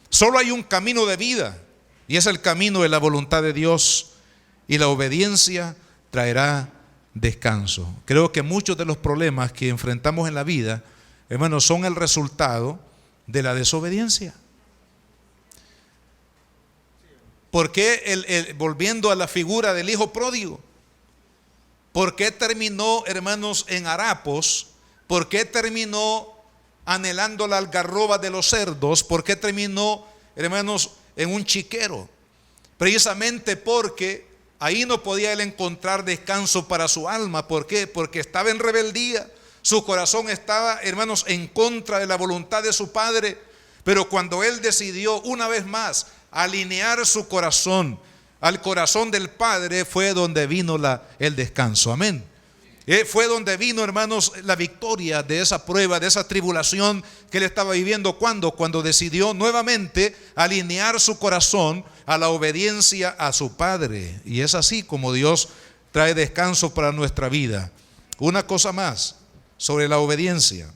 Solo hay un camino de vida, y es el camino de la voluntad de Dios, y la obediencia traerá descanso. Creo que muchos de los problemas que enfrentamos en la vida, hermanos, son el resultado de la desobediencia. ¿Por qué volviendo a la figura del hijo pródigo? ¿Por qué terminó, hermanos, en harapos? ¿Por qué terminó anhelando la algarroba de los cerdos? ¿Por qué terminó, hermanos, en un chiquero? Precisamente porque ahí no podía él encontrar descanso para su alma. ¿Por qué? Porque estaba en rebeldía. Su corazón estaba, hermanos, en contra de la voluntad de su padre. Pero cuando él decidió una vez más alinear su corazón al corazón del Padre, fue donde vino el descanso. Amén. Fue donde vino, hermanos, la victoria de esa prueba, de esa tribulación que él estaba viviendo. Cuando decidió nuevamente alinear su corazón a la obediencia a su Padre. Y es así como Dios trae descanso para nuestra vida. Una cosa más sobre la obediencia.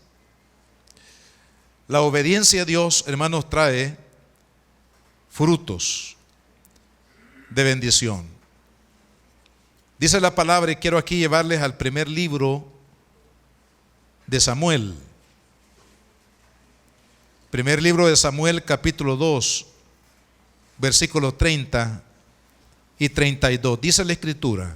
La obediencia a Dios, hermanos, trae frutos de bendición. Dice la palabra, y quiero aquí llevarles al primer libro de Samuel. Primer libro de Samuel, capítulo 2, versículos 30 y 32. Dice la Escritura: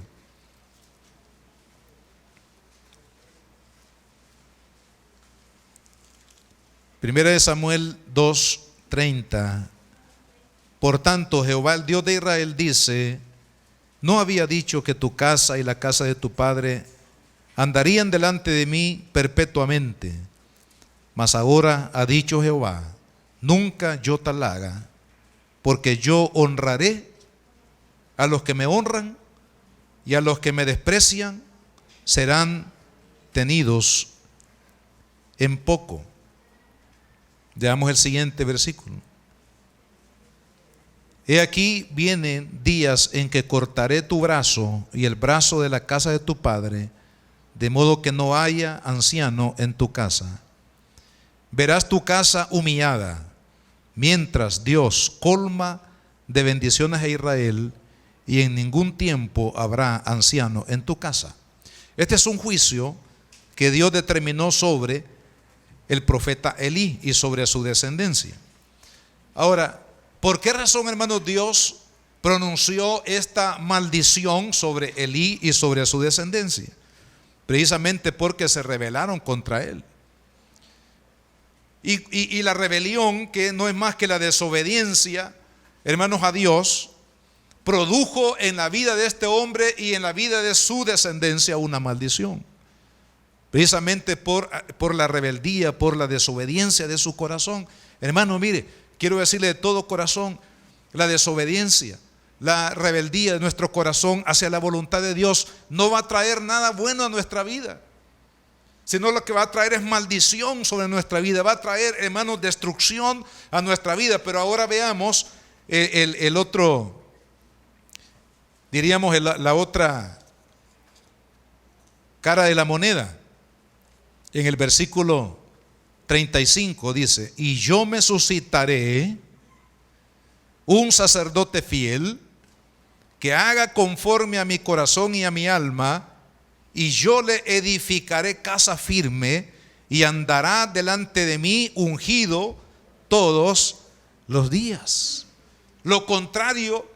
Primera de Samuel 2, 30. Por tanto, Jehová, el Dios de Israel, dice: ¿no había dicho que tu casa y la casa de tu padre andarían delante de mí perpetuamente? Mas ahora ha dicho Jehová: nunca yo tal haga, porque yo honraré a los que me honran, y a los que me desprecian serán tenidos en poco. Veamos el siguiente versículo. He aquí vienen días en que cortaré tu brazo y el brazo de la casa de tu padre, de modo que no haya anciano en tu casa. Verás tu casa humillada, mientras Dios colma de bendiciones a Israel, y en ningún tiempo habrá anciano en tu casa. Este es un juicio que Dios determinó sobre el profeta Elí y sobre su descendencia. Ahora, ¿por qué razón, hermanos, Dios pronunció esta maldición sobre Elí y sobre su descendencia? Precisamente porque se rebelaron contra él. Y la rebelión, que no es más que la desobediencia, hermanos, a Dios, produjo en la vida de este hombre y en la vida de su descendencia una maldición. Precisamente por la rebeldía, por la desobediencia de su corazón. Hermano, mire, quiero decirle de todo corazón, la desobediencia, la rebeldía de nuestro corazón hacia la voluntad de Dios no va a traer nada bueno a nuestra vida, sino lo que va a traer es maldición sobre nuestra vida, va a traer, hermanos, destrucción a nuestra vida. Pero ahora veamos el otro, diríamos la otra cara de la moneda. En el versículo 35 dice: y yo me suscitaré un sacerdote fiel que haga conforme a mi corazón y a mi alma, y yo le edificaré casa firme, y andará delante de mí ungido todos los días. Lo contrario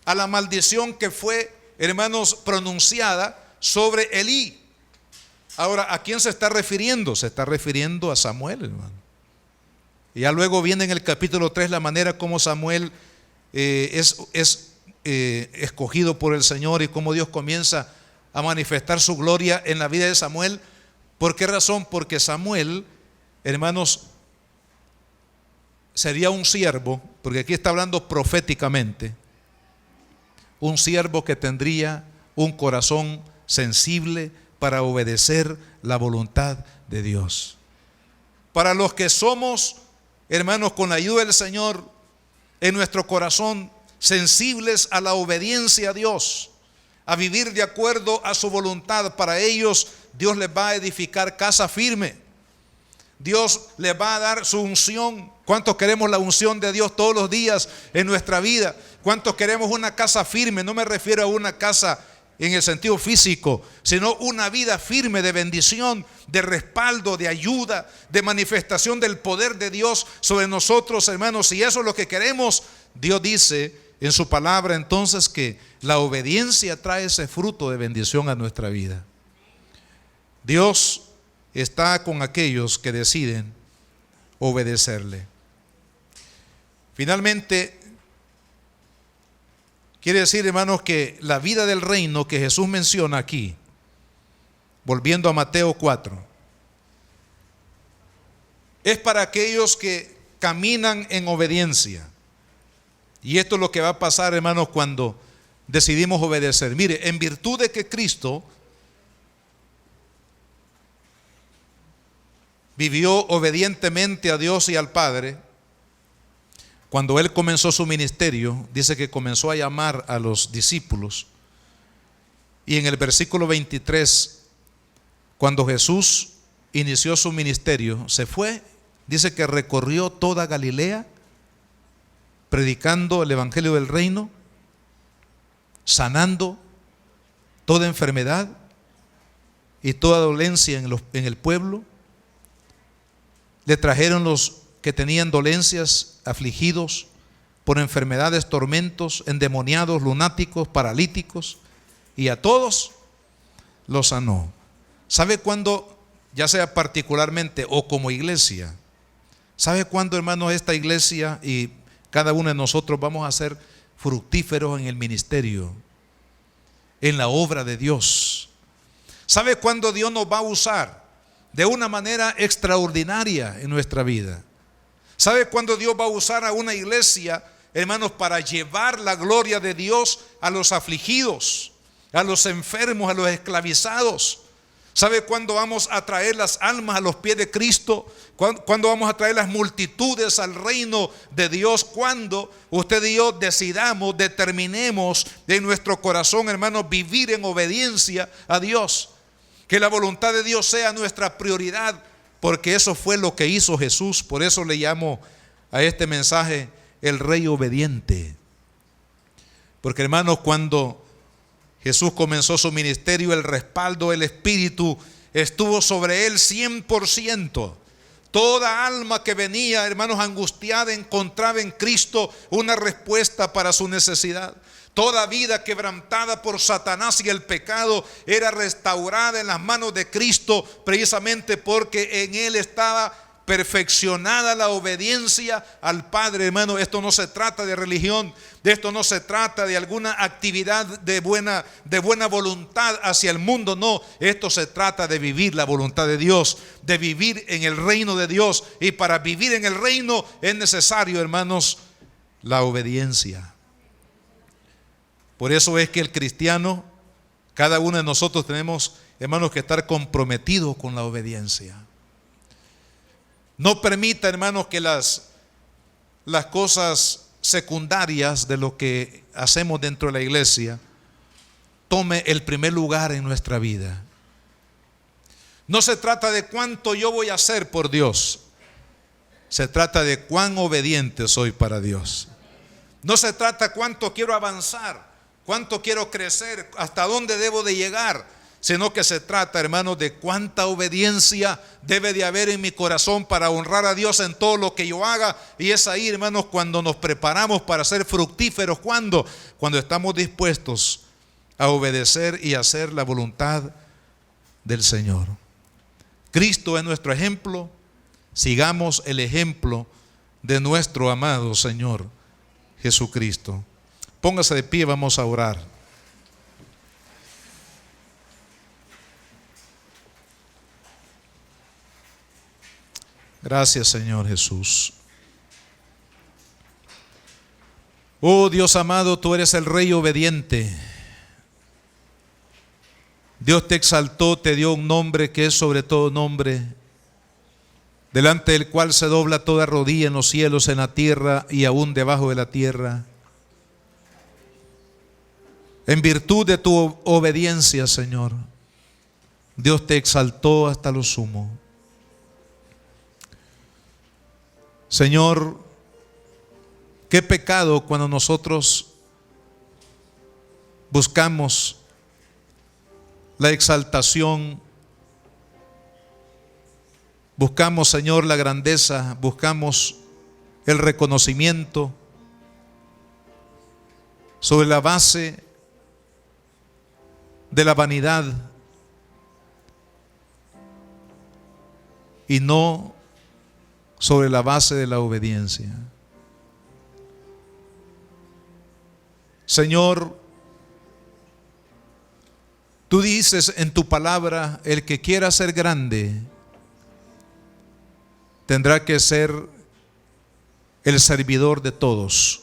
a la maldición que fue, hermanos, pronunciada sobre Elí. Ahora, ¿a quién se está refiriendo? Se está refiriendo a Samuel, hermano. Y ya luego viene en el capítulo 3 la manera como Samuel es escogido por el Señor, y cómo Dios comienza a manifestar su gloria en la vida de Samuel. ¿Por qué razón? Porque Samuel, hermanos, sería un siervo, porque aquí está hablando proféticamente, un siervo que tendría un corazón sensible para obedecer la voluntad de Dios. Para los que somos, hermanos, con la ayuda del Señor, en nuestro corazón sensibles a la obediencia a Dios, a vivir de acuerdo a su voluntad, para ellos Dios les va a edificar casa firme. Dios les va a dar su unción. ¿Cuántos queremos la unción de Dios todos los días en nuestra vida? ¿Cuántos queremos una casa firme? No me refiero a una casa en el sentido físico, sino una vida firme de bendición, de respaldo, de ayuda, de manifestación del poder de Dios sobre nosotros, hermanos. Si eso es lo que queremos, Dios dice en su palabra entonces que la obediencia trae ese fruto de bendición a nuestra vida. Dios está con aquellos que deciden obedecerle. Finalmente, quiere decir, hermanos, que la vida del reino que Jesús menciona aquí, volviendo a Mateo 4, es para aquellos que caminan en obediencia. Y esto es lo que va a pasar, hermanos, cuando decidimos obedecer. Mire, en virtud de que Cristo vivió obedientemente a Dios y al Padre, cuando Él comenzó su ministerio, dice que comenzó a llamar a los discípulos. Y en el versículo 23, cuando Jesús inició su ministerio, se fue, dice que recorrió toda Galilea, predicando el evangelio del reino, sanando toda enfermedad y toda dolencia en el pueblo. Le trajeron los que tenían dolencias, afligidos por enfermedades, tormentos, endemoniados, lunáticos, paralíticos, y a todos los sanó. ¿Sabe cuándo, ya sea particularmente o como iglesia, sabe cuándo, hermano, esta iglesia y cada uno de nosotros vamos a ser fructíferos en el ministerio, en la obra de Dios? ¿Sabe cuándo Dios nos va a usar de una manera extraordinaria en nuestra vida? ¿Sabe cuándo Dios va a usar a una iglesia, hermanos, para llevar la gloria de Dios a los afligidos, a los enfermos, a los esclavizados? ¿Sabe cuándo vamos a traer las almas a los pies de Cristo? ¿Cuándo vamos a traer las multitudes al reino de Dios? Cuando usted y yo decidamos, determinemos en nuestro corazón, hermanos, vivir en obediencia a Dios. Que la voluntad de Dios sea nuestra prioridad, porque eso fue lo que hizo Jesús. Por eso le llamo a este mensaje el Rey obediente. Porque, hermanos, cuando Jesús comenzó su ministerio, el respaldo del Espíritu estuvo sobre él 100%. Toda alma que venía, hermanos, angustiada, encontraba en Cristo una respuesta para su necesidad. Toda vida quebrantada por Satanás y el pecado era restaurada en las manos de Cristo, precisamente porque en Él estaba perfeccionada la obediencia al Padre. Hermano, esto no se trata de religión, de esto no se trata de alguna actividad de buena voluntad hacia el mundo. No, esto se trata de vivir la voluntad de Dios, de vivir en el reino de Dios. Y para vivir en el reino es necesario, hermanos, la obediencia. Por eso es que el cristiano, cada uno de nosotros tenemos, hermanos, que estar comprometidos con la obediencia. No permita, hermanos, que las cosas secundarias de lo que hacemos dentro de la iglesia tome el primer lugar en nuestra vida. No se trata de cuánto yo voy a hacer por Dios. Se trata de cuán obediente soy para Dios. No se trata cuánto quiero avanzar, cuánto quiero crecer, hasta dónde debo de llegar, sino que se trata, hermanos, de cuánta obediencia debe de haber en mi corazón para honrar a Dios en todo lo que yo haga. Y es ahí, hermanos, cuando nos preparamos para ser fructíferos. Cuando estamos dispuestos a obedecer y hacer la voluntad del Señor. Cristo es nuestro ejemplo. Sigamos el ejemplo de nuestro amado Señor Jesucristo. Póngase de pie, vamos a orar. Gracias, Señor Jesús. Oh Dios amado, tú eres el Rey obediente. Dios te exaltó, te dio un nombre que es sobre todo nombre, delante del cual se dobla toda rodilla en los cielos, en la tierra y aún debajo de la tierra. En virtud de tu obediencia, Señor, Dios te exaltó hasta lo sumo. Señor, qué pecado cuando nosotros buscamos la exaltación, buscamos, Señor, la grandeza, buscamos el reconocimiento sobre la base de la vanidad y no sobre la base de la obediencia. Señor, tú dices en tu palabra, el que quiera ser grande tendrá que ser el servidor de todos.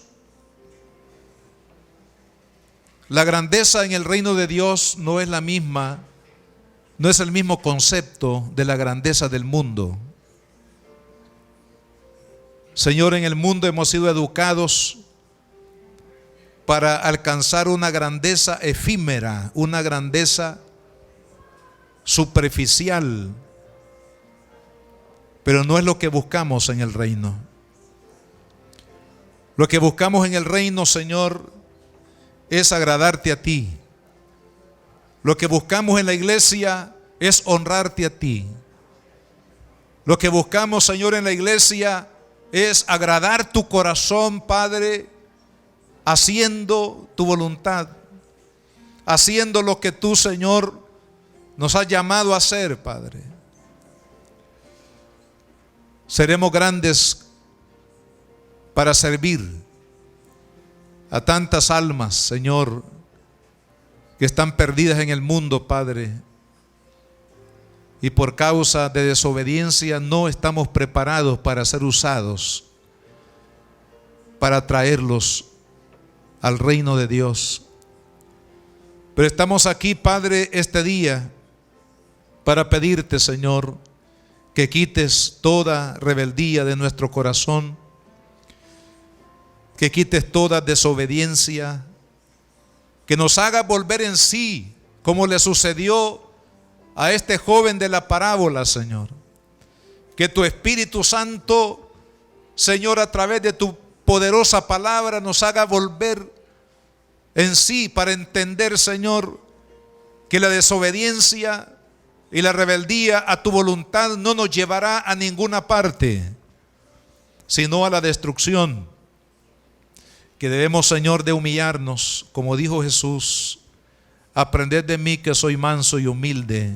La grandeza en el reino de Dios no es la misma, no es el mismo concepto de la grandeza del mundo. Señor, en el mundo hemos sido educados para alcanzar una grandeza efímera, una grandeza superficial, pero no es lo que buscamos en el reino. Lo que buscamos en el reino, Señor, es agradarte a ti. Lo que buscamos en la iglesia es honrarte a ti. Lo que buscamos, Señor, en la iglesia es agradar tu corazón, Padre, haciendo tu voluntad, haciendo lo que tú, Señor, nos has llamado a hacer, Padre. Seremos grandes para servir a tantas almas, Señor, que están perdidas en el mundo, Padre, y por causa de desobediencia no estamos preparados para ser usados, para traerlos al reino de Dios. Pero estamos aquí, Padre, este día para pedirte, Señor, que quites toda rebeldía de nuestro corazón, que quites toda desobediencia, que nos haga volver en sí, como le sucedió a este joven de la parábola, Señor. Que tu Espíritu Santo, Señor, a través de tu poderosa palabra nos haga volver en sí para entender, Señor, que la desobediencia y la rebeldía a tu voluntad no nos llevará a ninguna parte, sino a la destrucción. Que debemos, Señor, de humillarnos, como dijo Jesús: aprended de mí que soy manso y humilde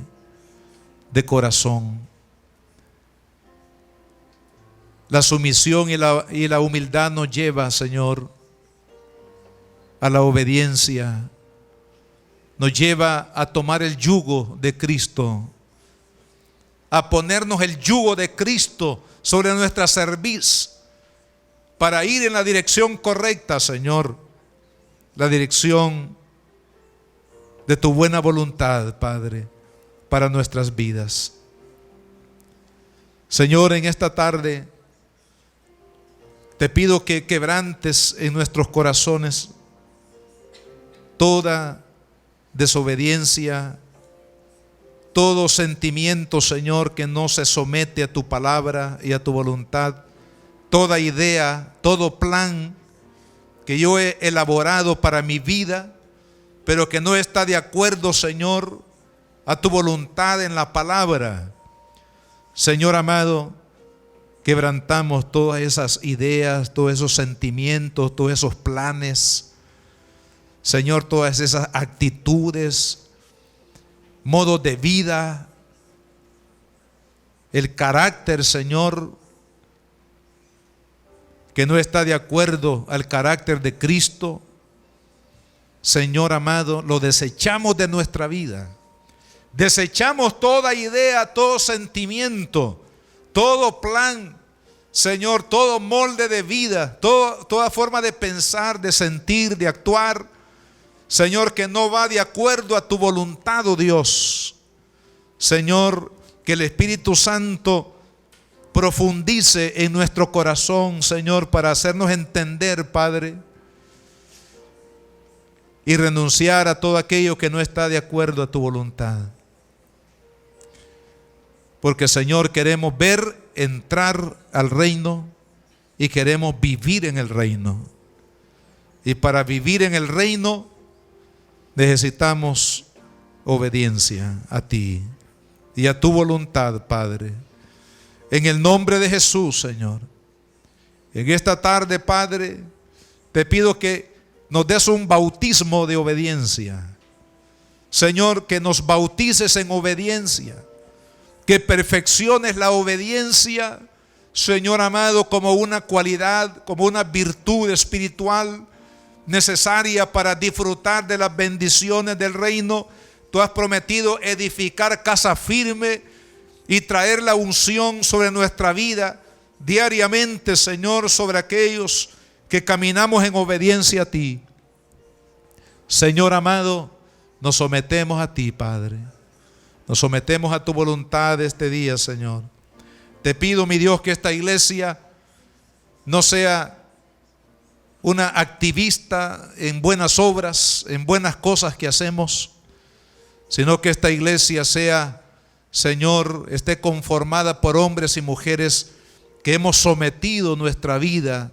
de corazón. La sumisión y la humildad nos lleva, Señor, a la obediencia. Nos lleva a tomar el yugo de Cristo, a ponernos el yugo de Cristo sobre nuestra cerviz, para ir en la dirección correcta, Señor, la dirección de tu buena voluntad, Padre, para nuestras vidas. Señor, en esta tarde te pido que quebrantes en nuestros corazones toda desobediencia, todo sentimiento, Señor, que no se somete a tu palabra y a tu voluntad toda idea, todo plan que yo he elaborado para mi vida, pero que no está de acuerdo, Señor, a tu voluntad en la palabra. Señor amado, quebrantamos todas esas ideas, todos esos sentimientos, todos esos planes. Señor, todas esas actitudes, modos de vida, el carácter, Señor, que no está de acuerdo al carácter de Cristo. Señor amado, lo desechamos de nuestra vida. Desechamos toda idea, todo sentimiento, todo plan, Señor, todo molde de vida, toda forma de pensar, de sentir, de actuar, Señor, que no va de acuerdo a tu voluntad, oh Dios. Señor, que el Espíritu Santo profundice en nuestro corazón, Señor, para hacernos entender, Padre, y renunciar a todo aquello que no está de acuerdo a tu voluntad. Porque, Señor, queremos ver entrar al reino y queremos vivir en el reino. Y para vivir en el reino necesitamos obediencia a ti y a tu voluntad, Padre. En el nombre de Jesús, Señor. En esta tarde, Padre, te pido que nos des un bautismo de obediencia. Señor, que nos bautices en obediencia. Que perfecciones la obediencia, Señor amado, como una cualidad, como una virtud espiritual necesaria para disfrutar de las bendiciones del reino. Tú has prometido edificar casa firme y traer la unción sobre nuestra vida diariamente, Señor, sobre aquellos que caminamos en obediencia a ti. Señor amado, nos sometemos a ti, Padre. Nos sometemos a tu voluntad este día, Señor. Te pido, mi Dios, que esta iglesia no sea una activista en buenas obras, en buenas cosas que hacemos, sino que esta iglesia sea, Señor, esté conformada por hombres y mujeres que hemos sometido nuestra vida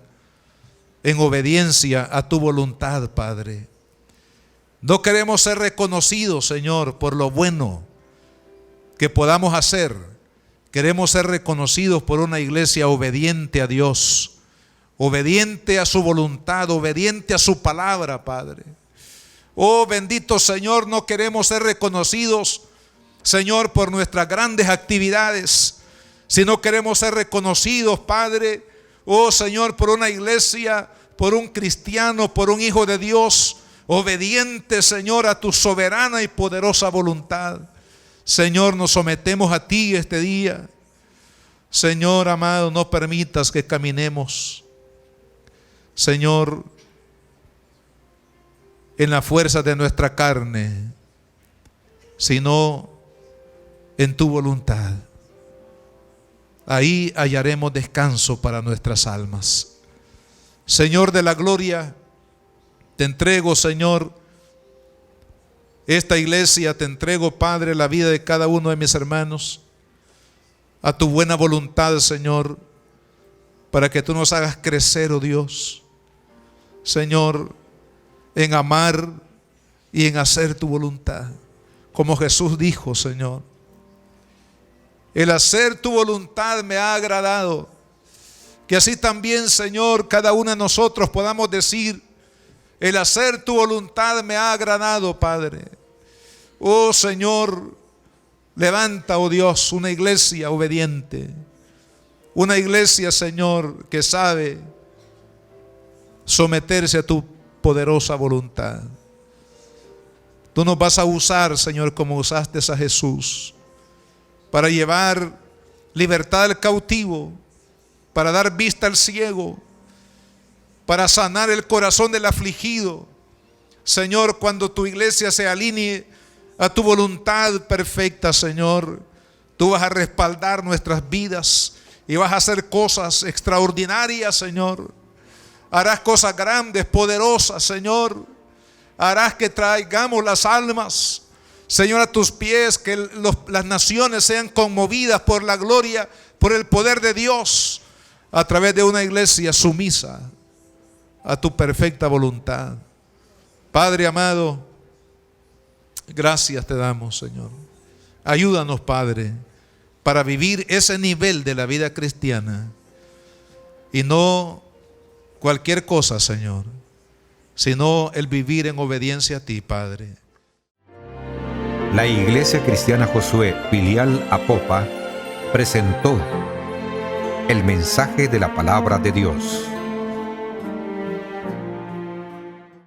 en obediencia a tu voluntad, Padre. No queremos ser reconocidos, Señor, por lo bueno que podamos hacer. Queremos ser reconocidos por una iglesia obediente a Dios, obediente a su voluntad, obediente a su palabra, Padre. Oh, bendito Señor, no queremos ser reconocidos, Señor, por nuestras grandes actividades, sino queremos ser reconocidos, Padre, oh Señor, por una iglesia, por un cristiano, por un hijo de Dios, obediente, Señor, a tu soberana y poderosa voluntad. Señor, nos sometemos a ti este día. Señor amado, no permitas que caminemos, Señor, en la fuerza de nuestra carne, sino en tu voluntad. Ahí hallaremos descanso para nuestras almas. Señor de la gloria, te entrego, Señor, esta iglesia, te entrego, Padre, la vida de cada uno de mis hermanos, a tu buena voluntad, Señor, para que tú nos hagas crecer, oh Dios, Señor, en amar y en hacer tu voluntad, como Jesús dijo, Señor. El hacer tu voluntad me ha agradado. Que así también, Señor, cada uno de nosotros podamos decir: el hacer tu voluntad me ha agradado, Padre. Oh Señor, levanta, oh Dios, una iglesia obediente. Una iglesia, Señor, que sabe someterse a tu poderosa voluntad. Tú nos vas a usar, Señor, como usaste a Jesús, para llevar libertad al cautivo, para dar vista al ciego, para sanar el corazón del afligido. Señor, cuando tu iglesia se alinee a tu voluntad perfecta, Señor, tú vas a respaldar nuestras vidas y vas a hacer cosas extraordinarias, Señor. Harás cosas grandes, poderosas, Señor. Harás que traigamos las almas, Señor, a tus pies, que las naciones sean conmovidas por la gloria, por el poder de Dios. a través de una iglesia sumisa a tu perfecta voluntad. Padre amado, gracias te damos, Señor. Ayúdanos, Padre, para vivir ese nivel de la vida cristiana y no cualquier cosa, Señor, sino el vivir en obediencia a ti, Padre. La Iglesia Cristiana Josué, filial Apopa, presentó el mensaje de la palabra de Dios.